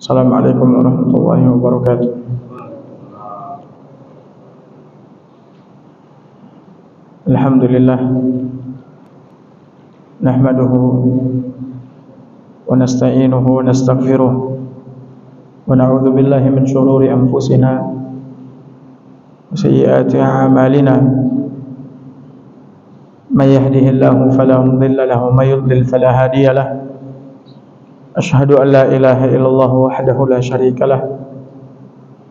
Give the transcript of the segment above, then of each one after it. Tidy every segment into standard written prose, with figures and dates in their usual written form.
Assalamualaikum warahmatullahi wabarakatuh. Alhamdulillah, nahmaduhu wa nasta'inuhu wa nastaghfiruh wa na'udzu billahi min shururi anfusina wa sayyiati a'malina. May yahdihillahu fala mudilla lahu wa may yudlil fala hadiya lahu. Asyhadu an la ilaha illallah wahdahu la syarika lah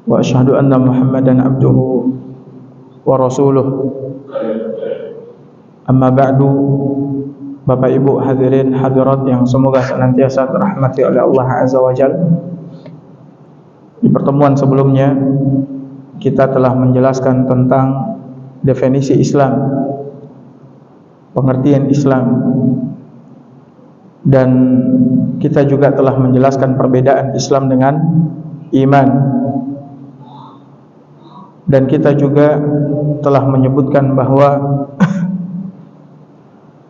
wa asyhadu anna Muhammadan abduhu wa rasuluh. Amma ba'du. Bapak Ibu hadirin hadirat yang semoga senantiasa dirahmati oleh Allah Azza wa Jalla. Di pertemuan sebelumnya kita telah menjelaskan tentang definisi Islam, pengertian Islam, dan kita juga telah menjelaskan perbedaan Islam dengan iman. Dan kita juga telah menyebutkan bahwa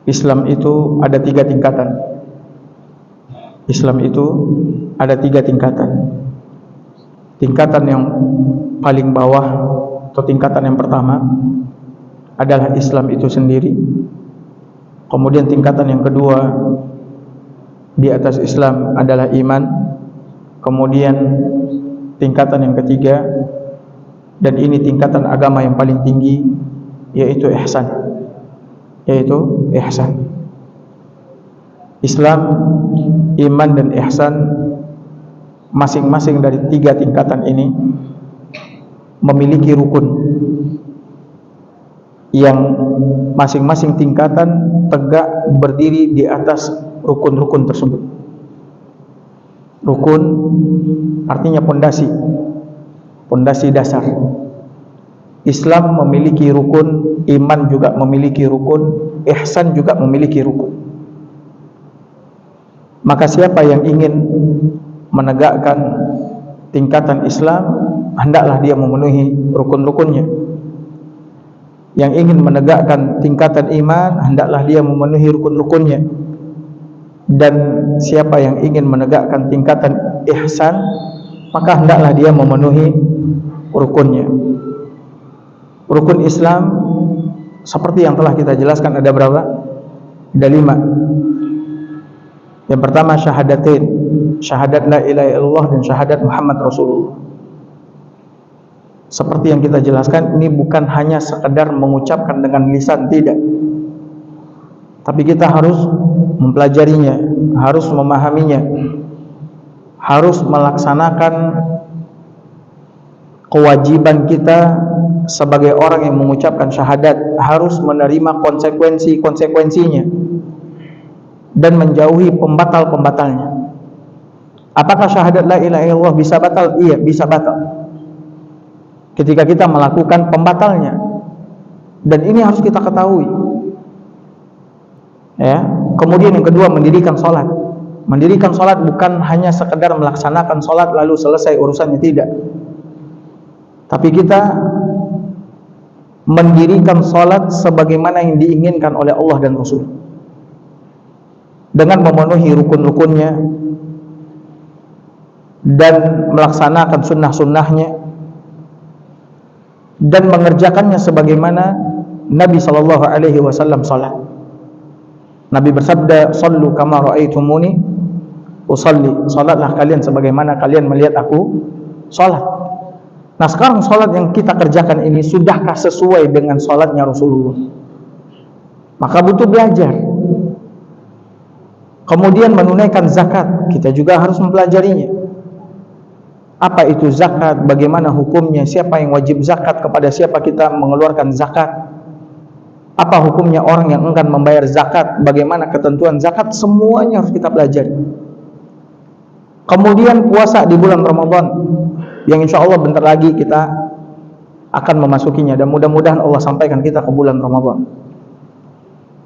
Islam itu ada 3 tingkatan. Islam itu ada 3 tingkatan. Tingkatan yang paling bawah atau tingkatan yang pertama adalah Islam itu sendiri. Kemudian tingkatan yang kedua di atas Islam adalah iman. Kemudian tingkatan yang ketiga, dan ini tingkatan agama yang paling tinggi, yaitu ihsan. Islam, iman, dan ihsan, masing-masing dari 3 tingkatan ini memiliki rukun yang masing-masing tingkatan tegak berdiri di atas rukun-rukun tersebut. Rukun artinya pondasi dasar. Islam memiliki rukun, iman juga memiliki rukun, ihsan juga memiliki rukun. Maka siapa yang ingin menegakkan tingkatan Islam, hendaklah dia memenuhi rukun-rukunnya. Yang ingin menegakkan tingkatan iman, hendaklah dia memenuhi rukun-rukunnya. Dan siapa yang ingin menegakkan tingkatan ihsan, maka hendaklah dia memenuhi rukunnya. Rukun Islam seperti yang telah kita jelaskan ada berapa? Ada 5. Yang pertama syahadatain, syahadat la ilaha illallah dan syahadat Muhammad Rasulullah. Seperti yang kita jelaskan, ini bukan hanya sekedar mengucapkan dengan lisan, tidak. Tapi kita harus mempelajarinya, harus memahaminya, harus melaksanakan kewajiban kita sebagai orang yang mengucapkan syahadat, harus menerima konsekuensinya dan menjauhi pembatal-pembatalnya. Apakah syahadat la ilaha illallah bisa batal? Iya, bisa batal ketika kita melakukan pembatalnya. Dan ini harus kita ketahui. Ya. Kemudian yang kedua, mendirikan salat. Mendirikan salat bukan hanya sekedar melaksanakan salat lalu selesai urusannya, tidak. Tapi kita mendirikan salat sebagaimana yang diinginkan oleh Allah dan Rasul, dengan memenuhi rukun-rukunnya dan melaksanakan sunnah-sunnahnya dan mengerjakannya sebagaimana Nabi SAW salat. Nabi bersabda, "Shallu kama ra'aitumuni usalli." Salatlah kalian sebagaimana kalian melihat aku salat. Nah, sekarang salat yang kita kerjakan ini sudahkah sesuai dengan salatnya Rasulullah? Maka butuh belajar. Kemudian menunaikan zakat, kita juga harus mempelajarinya. Apa itu zakat? Bagaimana hukumnya? Siapa yang wajib zakat? Kepada siapa kita mengeluarkan zakat? Apa hukumnya orang yang enggan membayar zakat? Bagaimana ketentuan zakat? Semuanya harus kita pelajari. Kemudian puasa di bulan Ramadan, yang insya Allah bentar lagi kita akan memasukinya, dan mudah-mudahan Allah sampaikan kita ke bulan Ramadan.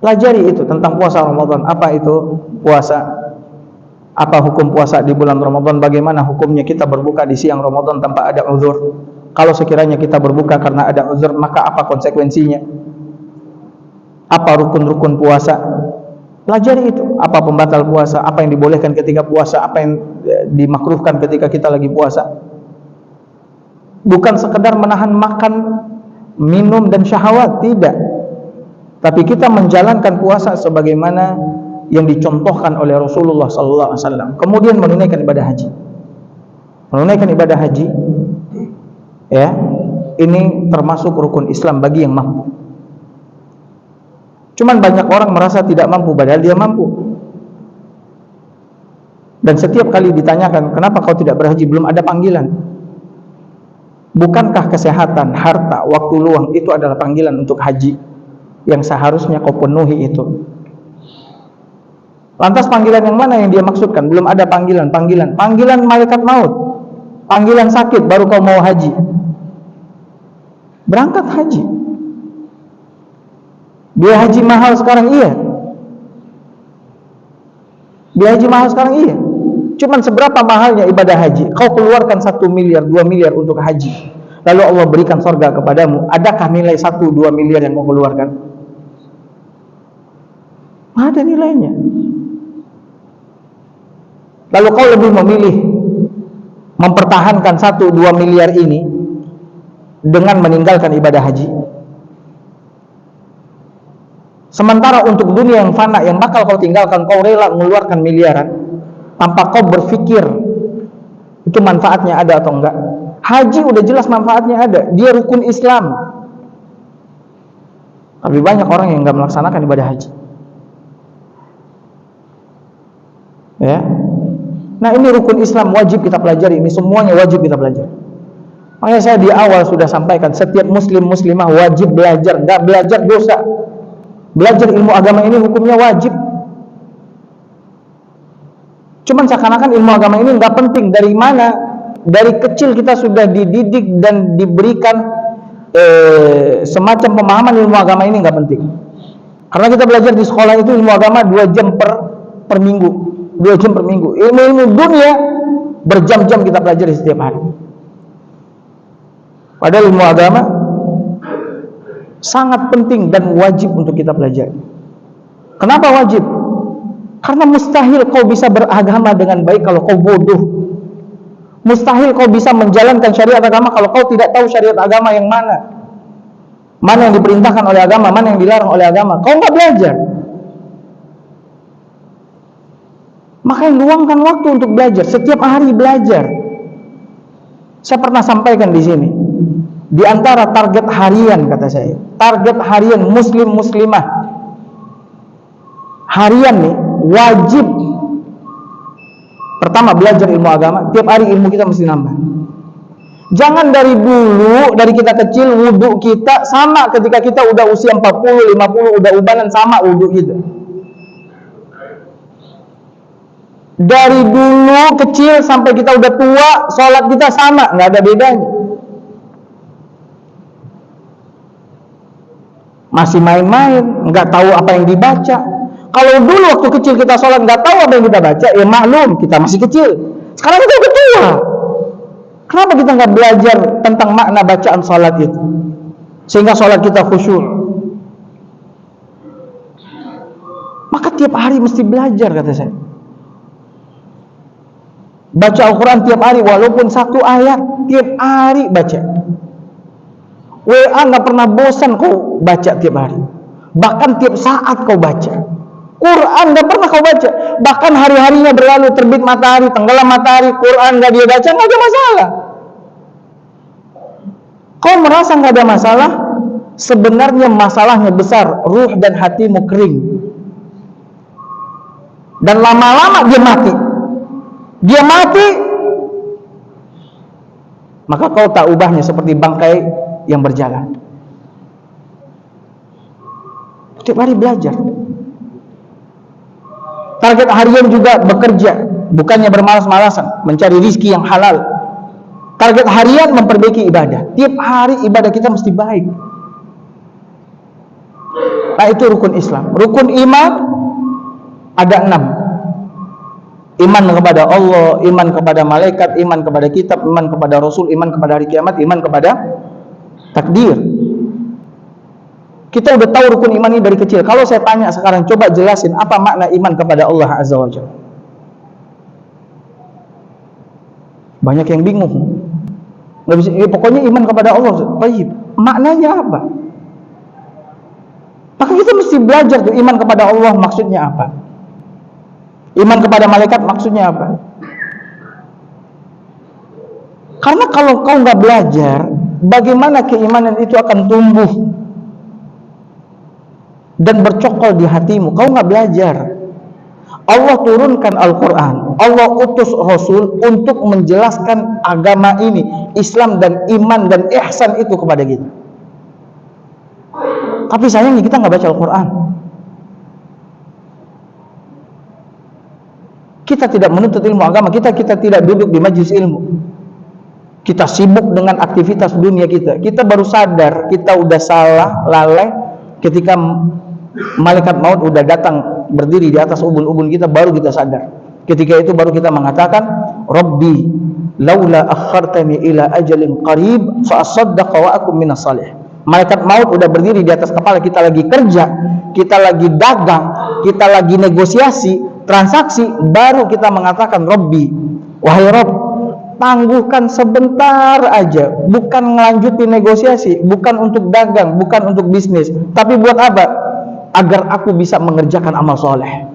Pelajari itu tentang puasa Ramadan. Apa itu puasa? Apa hukum puasa di bulan Ramadan? Bagaimana hukumnya kita berbuka di siang Ramadan tanpa ada uzur? Kalau sekiranya kita berbuka karena ada uzur, maka apa konsekuensinya? Apa rukun-rukun puasa? Pelajari itu, apa pembatal puasa, apa yang dibolehkan ketika puasa, apa yang dimakruhkan ketika kita lagi puasa. Bukan sekedar menahan makan, minum dan syahwat, tidak. Tapi kita menjalankan puasa sebagaimana yang dicontohkan oleh Rasulullah SAW. Kemudian menunaikan ibadah haji. Menunaikan ibadah haji, ya, ini termasuk rukun Islam bagi yang mampu. Cuman banyak orang merasa tidak mampu, padahal dia mampu. Dan setiap kali ditanyakan, kenapa kau tidak berhaji? Belum ada panggilan. Bukankah kesehatan, harta, waktu luang itu adalah panggilan untuk haji yang seharusnya kau penuhi itu? Lantas panggilan yang mana yang dia maksudkan? Belum ada panggilan. Panggilan malaikat maut, panggilan sakit, baru kau mau haji. Berangkat haji. Biaya haji mahal sekarang, iya. Biaya haji mahal sekarang, iya. Cuman seberapa mahalnya ibadah haji? Kau keluarkan 1 miliar, 2 miliar untuk haji, lalu Allah berikan surga kepadamu. Adakah nilai 1-2 miliar yang kau keluarkan? Ada nilainya. Lalu kau lebih memilih mempertahankan 1-2 miliar ini dengan meninggalkan ibadah haji. Sementara untuk dunia yang fana yang bakal kau tinggalkan, kau rela mengeluarkan miliaran tanpa kau berpikir itu manfaatnya ada atau enggak. Haji udah jelas manfaatnya ada, dia rukun Islam. Tapi banyak orang yang enggak melaksanakan ibadah haji. Ya. Nah, ini rukun Islam, wajib kita pelajari. Ini semuanya wajib kita pelajari. Makanya saya di awal sudah sampaikan, setiap muslim muslimah wajib belajar. Enggak belajar dosa. Belajar ilmu agama ini hukumnya wajib. Cuman seakan-akan ilmu agama ini nggak penting. Dari mana? Dari kecil kita sudah dididik dan diberikan semacam pemahaman ilmu agama ini nggak penting. Karena kita belajar di sekolah itu ilmu agama 2 jam per minggu, 2 jam per minggu. Ilmu dunia berjam-jam kita pelajari setiap hari. Padahal ilmu agama sangat penting dan wajib untuk kita pelajari. Kenapa wajib? Karena mustahil kau bisa beragama dengan baik kalau kau bodoh. Mustahil kau bisa menjalankan syariat agama kalau kau tidak tahu syariat agama yang mana. Mana yang diperintahkan oleh agama, mana yang dilarang oleh agama. Kau nggak belajar. Makanya luangkan waktu untuk belajar. Setiap hari belajar. Saya pernah sampaikan di sini. Di antara target harian, kata saya, target harian muslim muslimah harian nih, wajib pertama belajar ilmu agama. Tiap hari ilmu kita mesti nambah. Jangan dari dulu, dari kita kecil wudhu kita sama ketika kita udah usia 40, 50 udah ubanan sama wudhu kita. Dari dulu kecil sampai kita udah tua, sholat kita sama, nggak ada bedanya. Masih main-main, nggak tahu apa yang dibaca. Kalau dulu waktu kecil kita sholat nggak tahu apa yang kita baca, ya maklum kita masih kecil. Sekarang kita udah tua. Kenapa kita nggak belajar tentang makna bacaan sholat itu, sehingga sholat kita khusyuk? Maka tiap hari mesti belajar, kata saya. Baca Al-Quran tiap hari, walaupun 1 ayat, tiap hari baca. WA nggak pernah bosan kau baca tiap hari, bahkan tiap saat kau baca. Quran nggak pernah kau baca, bahkan hari-harinya berlalu, terbit matahari, tenggelam matahari, Quran nggak dia baca, nggak ada masalah. Kau merasa nggak ada masalah, sebenarnya masalahnya besar. Ruh dan hatimu kering, dan lama-lama dia mati, maka kau tak ubahnya seperti bangkai yang berjalan. Setiap hari belajar. Target harian juga bekerja, bukannya bermalas-malasan mencari rizki yang halal. Target harian memperbaiki ibadah. Tiap hari ibadah kita mesti baik. Nah, itu rukun Islam. Rukun iman ada 6. Iman kepada Allah, iman kepada malaikat, iman kepada kitab, iman kepada Rasul, iman kepada hari kiamat, iman kepada takdir. Kita udah tahu rukun iman ini dari kecil. Kalau saya tanya sekarang, coba jelasin apa makna iman kepada Allah Azza wa Jalla. Banyak yang bingung. Nggak bisa, ya pokoknya iman kepada Allah. Baik, maknanya apa? Maka kita mesti belajar tuh, iman kepada Allah maksudnya apa? Iman kepada malaikat maksudnya apa? Karena kalau kau nggak belajar, bagaimana keimanan itu akan tumbuh dan bercokol di hatimu? Kau nggak belajar. Allah turunkan Al-Quran, Allah utus Rasul untuk menjelaskan agama ini, Islam dan iman dan ihsan itu kepada kita. Tapi sayangnya kita nggak baca Al-Quran. Kita tidak menuntut ilmu agama, kita tidak duduk di majelis ilmu. Kita sibuk dengan aktivitas dunia kita. Kita baru sadar kita udah salah, lalai ketika malaikat maut udah datang berdiri di atas ubun-ubun kita, baru kita sadar. Ketika itu baru kita mengatakan, Rabbi laula akhartani ila ajalin qarib fa asaddaqa wa akum minas salih. Malaikat maut udah berdiri di atas kepala kita, lagi kerja, kita lagi dagang, kita lagi negosiasi, transaksi, baru kita mengatakan, Rabbi, wahai Rabb, tangguhkan sebentar aja, bukan ngelanjutin negosiasi, bukan untuk dagang, bukan untuk bisnis, tapi buat apa? Agar aku bisa mengerjakan amal soleh,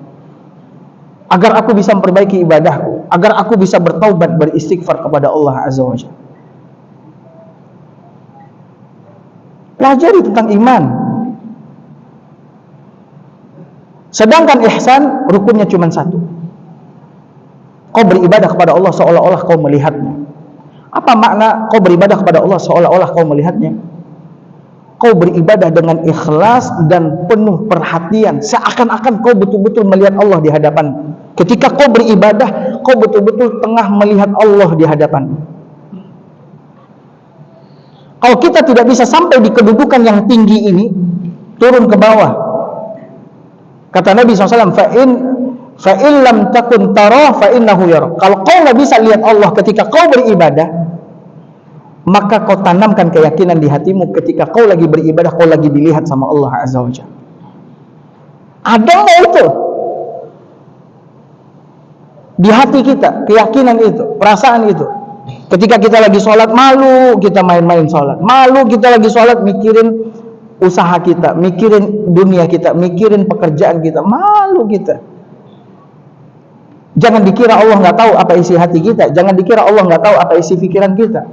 agar aku bisa memperbaiki ibadahku, agar aku bisa bertaubat, beristighfar kepada Allah Azza wa Jalla. Pelajari tentang iman. Sedangkan ihsan rukunnya cuma satu. Kau beribadah kepada Allah seolah-olah kau melihatnya. Apa makna kau beribadah kepada Allah seolah-olah kau melihatnya? Kau beribadah dengan ikhlas dan penuh perhatian, seakan-akan kau betul-betul melihat Allah di hadapan. Ketika kau beribadah, kau betul-betul tengah melihat Allah di hadapan. Kalau kita tidak bisa sampai di kedudukan yang tinggi ini, turun ke bawah. Kata Nabi SAW, fa'in lam takun tarah fa'innahu yarah. Kalau kau nggak bisa lihat Allah ketika kau beribadah, maka kau tanamkan keyakinan di hatimu ketika kau lagi beribadah, kau lagi dilihat sama Allah Azza wa Jalla. Ada nggak itu di hati kita, keyakinan itu, perasaan itu? Ketika kita lagi sholat, malu kita main-main sholat, malu kita lagi sholat mikirin usaha kita, mikirin dunia kita, mikirin pekerjaan kita, malu kita. Jangan dikira Allah nggak tahu apa isi hati kita, jangan dikira Allah nggak tahu apa isi pikiran kita.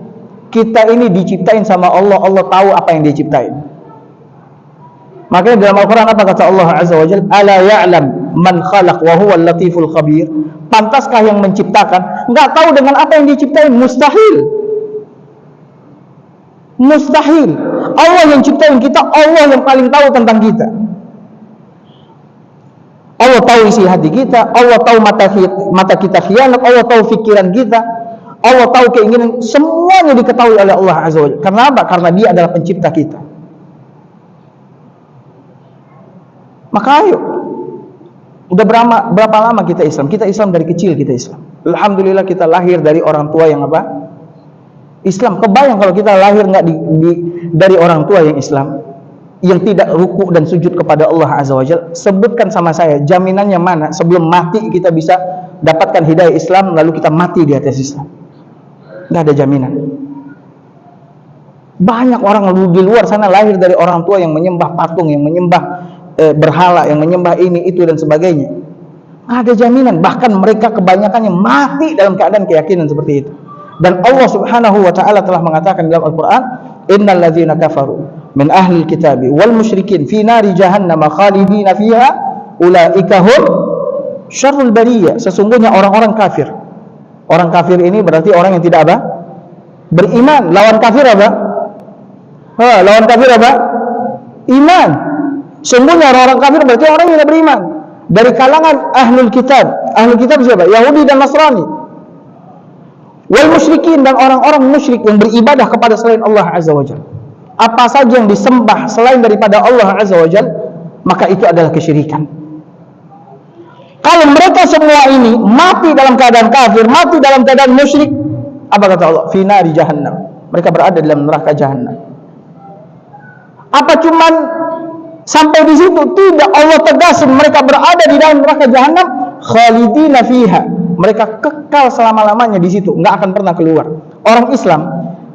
Kita ini diciptain sama Allah, Allah tahu apa yang dia ciptain. Makanya dalam Al-Quran apa kata Allah Azza wa Jalla? Ala ya'lam man khalaq wa huwa al-latiful khabir. Pantaskah yang menciptakan nggak tahu dengan apa yang diciptain? Mustahil. Mustahil. Allah yang ciptain kita, Allah yang paling tahu tentang kita. Allah tahu isi hati kita, Allah tahu mata kita khianat, Allah tahu pikiran kita, Allah tahu keinginan, semuanya diketahui oleh Allah Azza wa Jalla. Karena apa? Karena Dia adalah pencipta kita. Maka ayo, udah berapa lama kita Islam? Kita Islam dari kecil, kita Islam. Alhamdulillah kita lahir dari orang tua yang apa? Islam. Kebayang kalau kita lahir nggak dari orang tua yang Islam, yang tidak ruku dan sujud kepada Allah Azza wa Jalla. Sebutkan sama saya, jaminannya mana sebelum mati kita bisa dapatkan hidayah Islam, lalu kita mati di atas Islam? Nggak ada jaminan. Banyak orang di luar sana lahir dari orang tua yang menyembah patung, yang menyembah berhala, yang menyembah ini, itu dan sebagainya. Nggak ada jaminan. Bahkan mereka kebanyakannya mati dalam keadaan keyakinan seperti itu. Dan Allah Subhanahu wa Ta'ala telah mengatakan dalam Al-Quran, innal ladzina kafaru min ahli kitabi wal musyrikin fi nari jahannam khalidina fiha ulaika hum syarrul bariyah. Sesungguhnya orang-orang kafir. Orang kafir ini berarti orang yang tidak apa? Beriman. Lawan kafir apa? Lawan kafir apa? Iman. Sungguhnya orang-orang kafir berarti orang yang tidak beriman. Dari kalangan ahlul kitab. Ahlul kitab siapa? Yahudi dan Nasrani. Wal musyrikin, dan orang-orang musyrik yang beribadah kepada selain Allah Azza wa Jalla. Apa saja yang disembah selain daripada Allah Azza wa Jalla, maka itu adalah kesyirikan. Kalau mereka semua ini mati dalam keadaan kafir, mati dalam keadaan musyrik, apa kata Allah? Fi nari jahannam. Mereka berada dalam neraka jahannam. Apa cuman Sampai di situ tidak, Allah tegasin mereka berada di dalam neraka jahanam khalidina fiha. Mereka kekal selama-lamanya di situ, nggak akan pernah keluar. Orang Islam,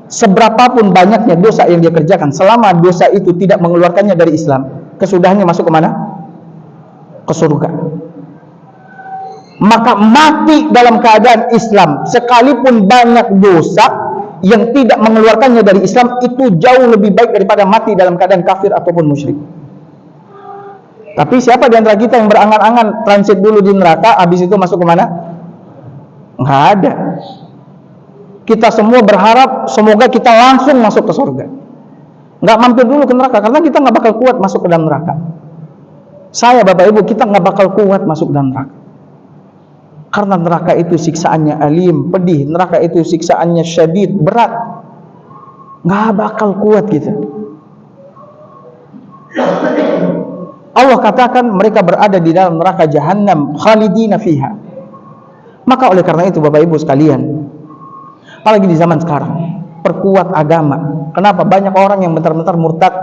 seberapapun banyaknya dosa yang dia kerjakan, selama dosa itu tidak mengeluarkannya dari Islam, kesudahannya masuk ke mana? Ke surga. Maka mati dalam keadaan Islam, sekalipun banyak dosa yang tidak mengeluarkannya dari Islam, itu jauh lebih baik daripada mati dalam keadaan kafir ataupun musyrik. Tapi siapa di antara kita yang berangan-angan transit dulu di neraka, habis itu masuk ke mana? Nggak ada. Kita semua berharap semoga kita langsung masuk ke surga, nggak mampir dulu ke neraka, karena kita nggak bakal kuat masuk ke dalam neraka. Saya, Bapak Ibu, kita nggak bakal kuat masuk ke dalam neraka, karena neraka itu siksaannya alim, pedih. Neraka itu siksaannya syadid, berat. Nggak bakal kuat kita. Allah katakan mereka berada di dalam neraka jahanam khalidina fiha. Maka oleh karena itu Bapak Ibu sekalian, apalagi di zaman sekarang, perkuat agama. Kenapa? Banyak orang yang bentar-bentar murtad.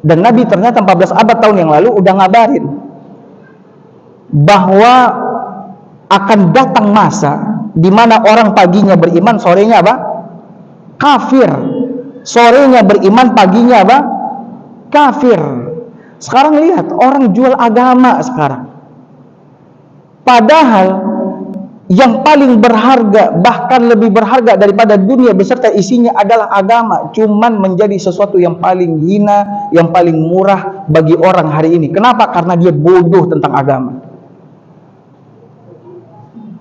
Dan Nabi ternyata 14 abad tahun yang lalu udah ngabarin bahwa akan datang masa di mana orang paginya beriman, sorenya apa? Kafir. Sorenya beriman, paginya apa? Kafir. Sekarang lihat, orang jual agama sekarang. Padahal yang paling berharga, bahkan lebih berharga daripada dunia beserta isinya adalah agama, cuman menjadi sesuatu yang paling hina, yang paling murah bagi orang hari ini. Kenapa? Karena dia bodoh tentang agama.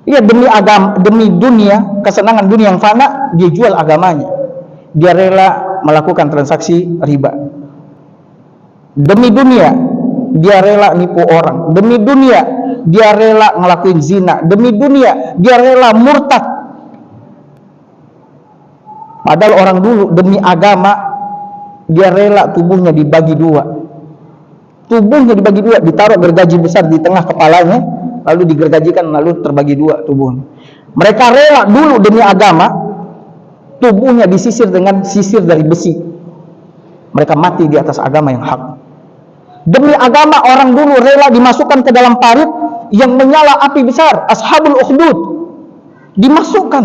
Iya, demi agama, demi dunia, kesenangan dunia yang fana, dia jual agamanya. Dia rela melakukan transaksi riba. Demi dunia, dia rela nipu orang. Demi dunia, dia rela ngelakuin zina. Demi dunia, dia rela murtad. Padahal orang dulu demi agama, dia rela tubuhnya dibagi dua. Tubuhnya dibagi dua, ditaruh gergaji besar di tengah kepalanya, lalu digergajikan, lalu terbagi dua tubuhnya. Mereka rela dulu demi agama, tubuhnya disisir dengan sisir dari besi. Mereka mati di atas agama yang hak. Demi agama, orang dulu rela dimasukkan ke dalam parit yang menyala api besar, ashabul ukhdud. Dimasukkan,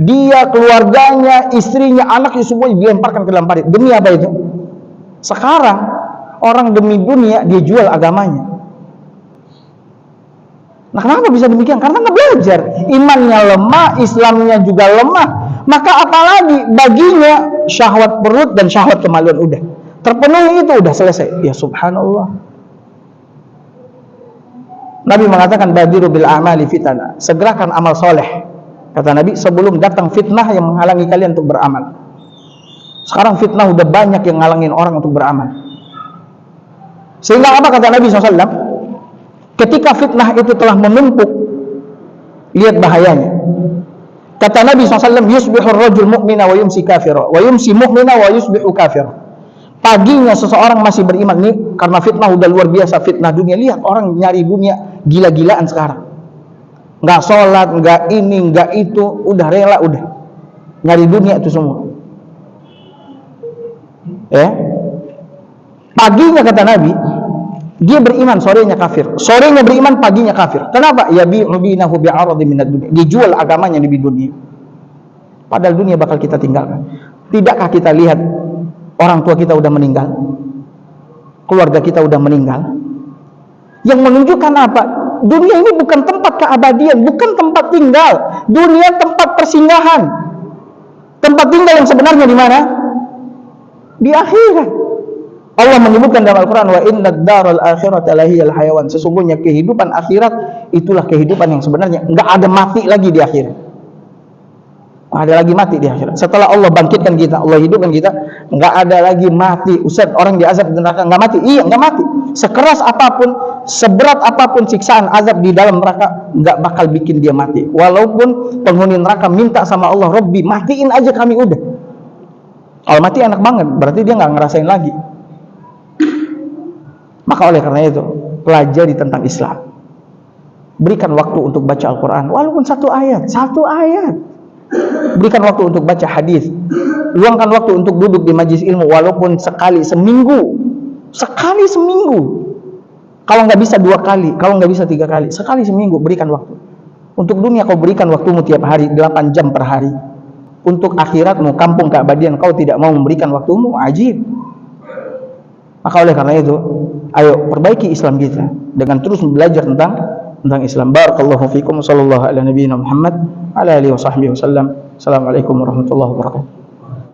dia, keluarganya, istrinya, anaknya, semuanya dilemparkan ke dalam parit. Demi apa itu? Sekarang orang demi dunia dia jual agamanya. Nah, kenapa bisa demikian? Karena nggak belajar, imannya lemah, Islamnya juga lemah. Maka apalagi baginya syahwat perut dan syahwat kemaluan udah terpenuhi, itu udah selesai. Ya subhanallah. Nabi mengatakan badiru bil amali fitana, segerakan amal soleh, kata Nabi, sebelum datang fitnah yang menghalangi kalian untuk beramal. Sekarang fitnah udah banyak yang ngalangin orang untuk beramal. Sehingga apa kata Nabi SAW? Ketika fitnah itu telah menumpuk, lihat bahayanya. Kata Nabi SAW, yusbihur rajul mu'mina wa yumsi kafira, wa yumsi mu'mina wa yusbihu kafira. Paginya seseorang masih beriman. Nih, karena fitnah udah luar biasa, fitnah dunia. Lihat orang nyari dunia gila-gilaan sekarang. Nggak sholat, nggak ini, nggak itu, udah rela, udah nyari dunia itu semua. Ya, paginya kata Nabi, dia beriman, sorenya kafir. Sorenya beriman, paginya kafir. Kenapa? Ya bi'ubinahu bi'aradi minad dunia. Dijual agamanya di dunia. Padahal dunia bakal kita tinggalkan. Tidakkah kita lihat orang tua kita udah meninggal, keluarga kita udah meninggal, yang menunjukkan apa? Dunia ini bukan tempat keabadian, bukan tempat tinggal. Dunia tempat persinggahan. Tempat tinggal yang sebenarnya di mana? Di akhirat. Allah menyebutkan dalam Al-Quran, wa innad daral akhirata lahiyal hayawan. Sesungguhnya kehidupan akhirat itulah kehidupan yang sebenarnya. Nggak ada mati lagi di akhirat. Ada lagi mati di akhirat. Setelah Allah bangkitkan kita, Allah hidupkan kita, nggak ada lagi mati. Ustaz, orang diazab di neraka nggak mati? Iya, nggak mati. Sekeras apapun, seberat apapun siksaan azab di dalam neraka, nggak bakal bikin dia mati. Walaupun penghuni neraka minta sama Allah, Robbi, matiin aja kami udah. Kalau mati enak banget, berarti dia nggak ngerasain lagi. Maka oleh karena itu, pelajari tentang Islam. Berikan waktu untuk baca Al-Quran, walaupun satu ayat. Berikan waktu untuk baca hadis. luangkan waktu untuk duduk di majlis ilmu, walaupun sekali seminggu. Sekali seminggu. Kalau nggak bisa 2 kali, kalau nggak bisa 3 kali, sekali seminggu berikan waktu. Untuk dunia kau berikan waktumu tiap hari 8 jam per hari. Untuk akhiratmu, kampung keabadian, kau tidak mau memberikan waktumu, ajib. Maka oleh karena itu, ayo perbaiki Islam kita dengan terus belajar tentang Islam. Barakallahu fikum, sallallahu ala nabiyina Muhammad ala alihi wa sahbihi wasallam. Assalamualaikum warahmatullahi wabarakatuh.